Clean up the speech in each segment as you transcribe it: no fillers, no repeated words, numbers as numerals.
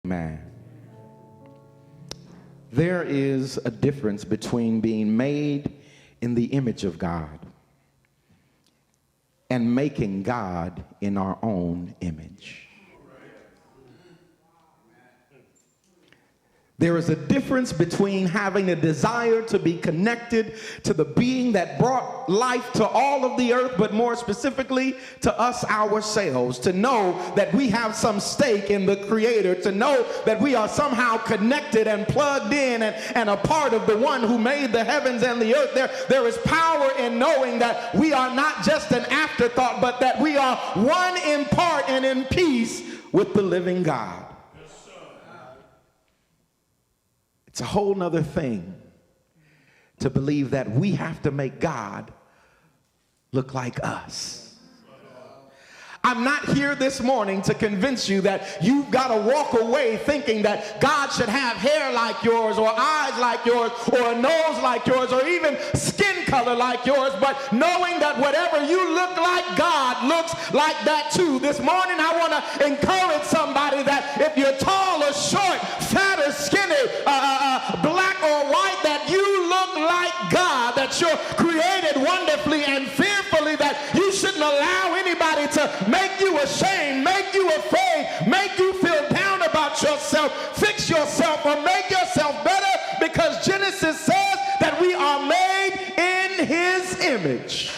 man. There is a difference between being made in the image of God and making God in our own image. There is a difference between having a desire to be connected to the being that brought life to all of the earth, but more specifically to us ourselves, to know that we have some stake in the Creator, to know that we are somehow connected and plugged in and a part of the one who made the heavens and the earth. There is power in knowing that we are not just an afterthought, but that we are one in part and in peace with the living God. It's a whole nother thing to believe that we have to make God look like us. I'm not here this morning to convince you that you've got to walk away thinking that God should have hair like yours, or eyes like yours, or a nose like yours, or even skin color like yours, but knowing that whatever you look like, God looks like that too. This morning I want to encourage somebody that if you're tall or short, fat or skinny, black or white, that you look like God, that you're created wonderfully and fearfully, that you shouldn't allow anybody to make you ashamed, make you afraid, make you feel down about yourself, fix yourself, or make yourself better, because Genesis says that we are made in His image.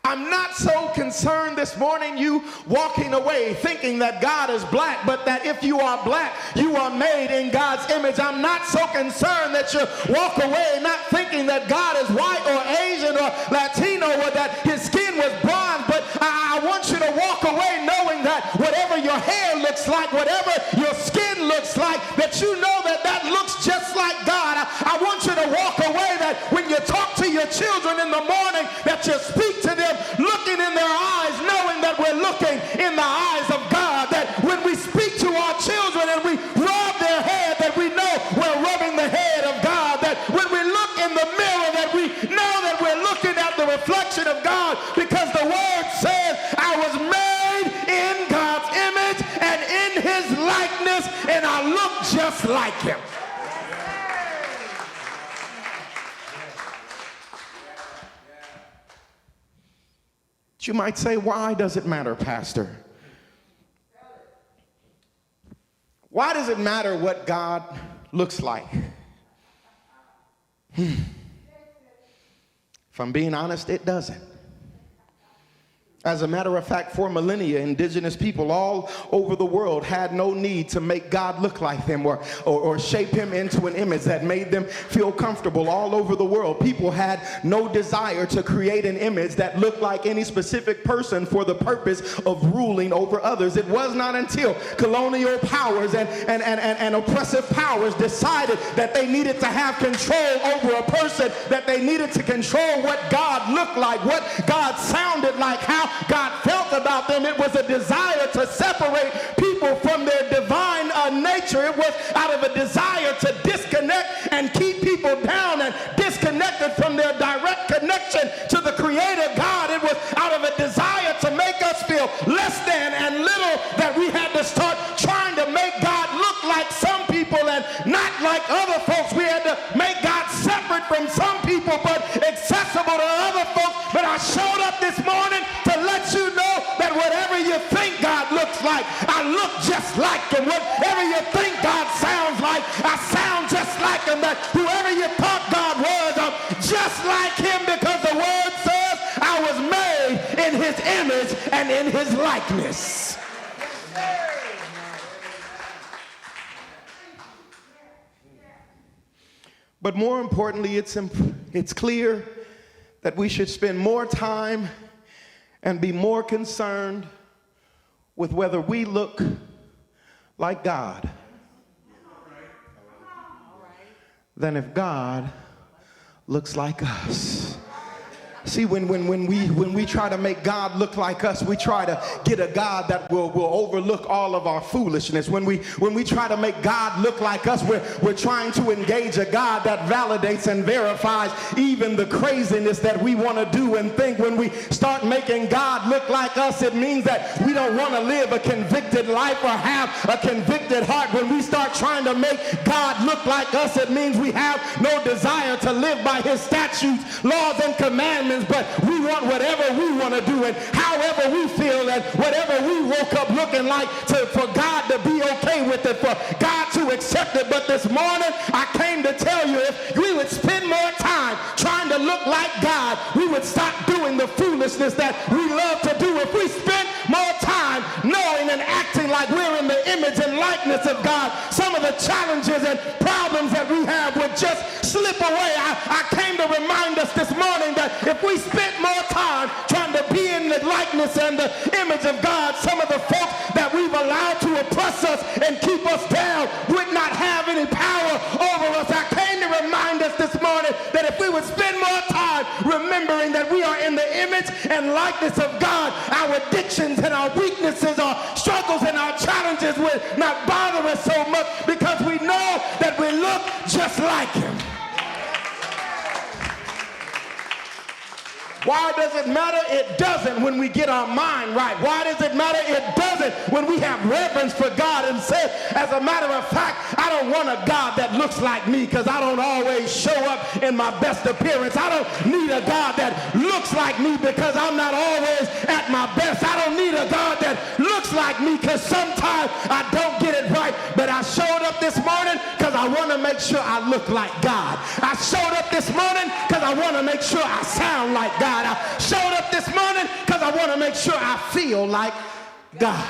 I'm not so concerned this morning you walking away thinking that God is black, but that if you are black, you are made in God's image. I'm not so concerned that you walk away not thinking that God is white or Asian or Latino, or that His skin was bronze, but I want you to walk away knowing that whatever your hair looks like, whatever your skin looks like, that you know that that looks just like God. I want you to walk away that when you talk to your children in the morning, that you speak to them looking in their eyes, knowing that we're looking in the eyes of God, that when we speak to our children and we rub their head, that we know we're rubbing the head of God, that when we look in the mirror, that we know that we're looking at the reflection of God, because the word says, I was made in God's image and in His likeness, and I look just like Him. You might say, why does it matter, Pastor? Why does it matter what God looks like? If I'm being honest, it doesn't. As a matter of fact, for millennia, indigenous people all over the world had no need to make God look like them or shape Him into an image that made them feel comfortable. All over the world, people had no desire to create an image that looked like any specific person for the purpose of ruling over others. It was not until colonial powers and oppressive powers decided that they needed to have control over a person, that they needed to control what God looked like, what God sounded like, how God felt about them. It was a desire to separate people from their divine nature. It was out of a desire to disconnect and keep people down and disconnected from their direct connection to the Creator God. It was out of a desire to make us feel less than and little, that we had to start trying to make God look like some people and not like other folks. We had to make God separate from some people but accessible to other folks. But I showed up this morning to let you know that whatever you think God looks like, I look just like Him. Whatever you think God sounds like, I sound just like Him. That whoever you thought God was, I'm just like Him, because the word says I was made in His image and in His likeness. But more importantly, it's clear that we should spend more time and be more concerned with whether we look like God than if God looks like us. See, when we try to make God look like us, we try to get a God that will overlook all of our foolishness. When we try to make God look like us, we're trying to engage a God that validates and verifies even the craziness that we want to do and think. When we start making God look like us, it means that we don't want to live a convicted life or have a convicted heart. When we start trying to make God look like us, it means we have no desire to live by his statutes, laws, and commandments. But we want whatever we want to do and however we feel and whatever we woke up looking like for God to be okay with it, for God to accept it. But this morning I came to tell you, if we would spend more time trying to look like God, we would stop doing the foolishness that we love to do. If we spent more time knowing and acting like we're in the image and likeness of God, some of the challenges and problems that we have would just slip away. I came to remind us this morning that if we spent more time trying to be in the likeness and the image of God, some of the folks that we've allowed to oppress us and keep us down would not have any power over us. I came to remind us this morning that if we would spend more time remembering that we are in the image and likeness of God, our addictions and our weaknesses, our struggles and our challenges would not bother us so much, because we know that we look just like him. Why does it matter? It doesn't when we get our mind right. Why does it matter? It doesn't when we have reverence for God and say, as a matter of fact, I don't want a God that looks like me, because I don't always show up in my best appearance. I don't need a God that looks like me because I'm not always at my best. I don't need a God that looks like me because sometimes I don't get it right. But I showed up this morning because I want to make sure I look like God. I showed up this morning because I want to make sure I sound like God. I showed up this morning because I want to make sure I feel like God.